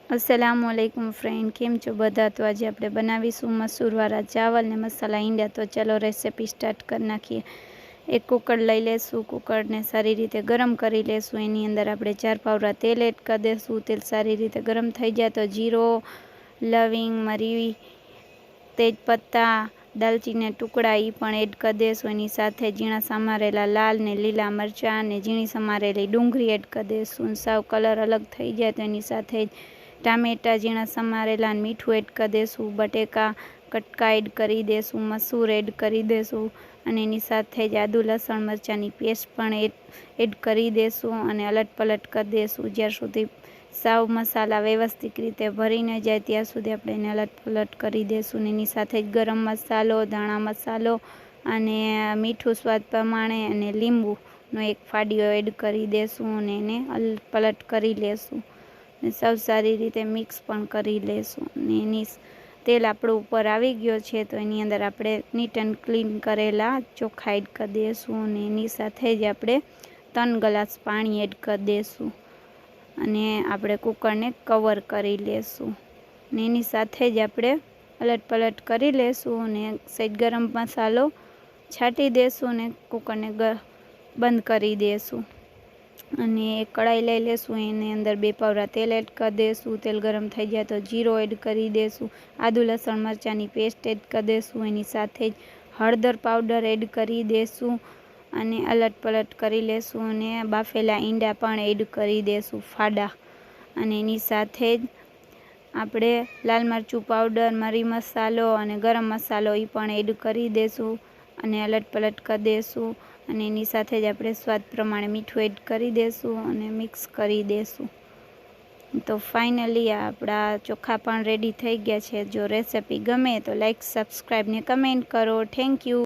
अस्सलामुअलैकुम फ्रेंड, केम छो बधा। तो आज आप बनावीशुं मसूरवाळा चावल ने मसाला ईंडा। तो चलो रेसिपी स्टार्ट कर नाखीए। एक कुकर लई लेशुं। कुकर ने सारी रीते गरम करी लेशुं। एनी अंदर आपणे 4 पावड़ा तेल एड कर देशुं। तेल सारी रीते गरम थई जाए तो जीरो, लविंग, मरी, तेजपत्ता, दालचीनी टुकड़ा ई पण एड कर देशुं। एनी साथे झीणा समारेला लाल ने लीला मरचा ने झीणी समारेली डુંગળી एड कर देशुं। साव कलर अलग थई जाए तो एनी साथे टामेटा झीणा समारेला मीठुं एड कर देशुं। बटेका कटका एड करी देशुं। मसूर एड करी देशुं अने एनी साथे ज आदू लसण मरचानी पेस्ट पण एड करी देशुं अने अलट पलट कर देशुं ज्यार सुधी साव मसाला व्यवस्थित रीते भरी न जाए त्यार सुधी आपणे एने अलट पलट करी देशुं। एनी साथे गरम मसालो, धाणा मसालो अने मीठुं स्वाद प्रमाणे अने લીંબુનો एक फाड़ियो एड करी देशुं अने एने अलट पलट करी लेशुं। साव सारी रीते मिक्स पण करी लेशुं। एनी तेल आपणुं उपर आवी गयो छे तो एनी अंदर आपणे नीट एंड क्लीन करेला चोखा एड कर देशुं अने एनी साथे ज आपणे 3 ग्लास पाणी एड कर देशुं अने आपणे कुकरने कवर करी लेशुं। एनी साथे ज आपणे अलट पलट करी लेशुं अने सेज गरम मसालो छाटी देशुं अने कुकरने बंद करी देशुं। अने एक कढ़ाई लई लेशुं। एनी अंदर 2 पावड़ा तेल एड कर देशुं। तेल गरम थई जाए तो जीरो एड करी देशुं। आदू लसण मरचानी पेस्ट एड कर देशुं। एनी साथे हळदर पाउडर एड करी देशुं अने अलट पलट करी लेशुं अने बाफेला ईंडा पण एड करी देशुं फाड़ा अने एनी साथे ज आपणे लाल मरचुं पाउडर, मरी मसालो अने गरम मसालो ई पण एड करी देशुं अने अलट पलट कर देशुं अने एनी साथे ज आपणे स्वाद प्रमाणे मीठुं एड करी देशुं अने मिक्स करी देशुं। तो फाइनली आपड़ा चोखा पण रेडी थई गया छे। जो रेसिपी गमे तो लाइक, सब्सक्राइब ने कमेंट करो। Thank you.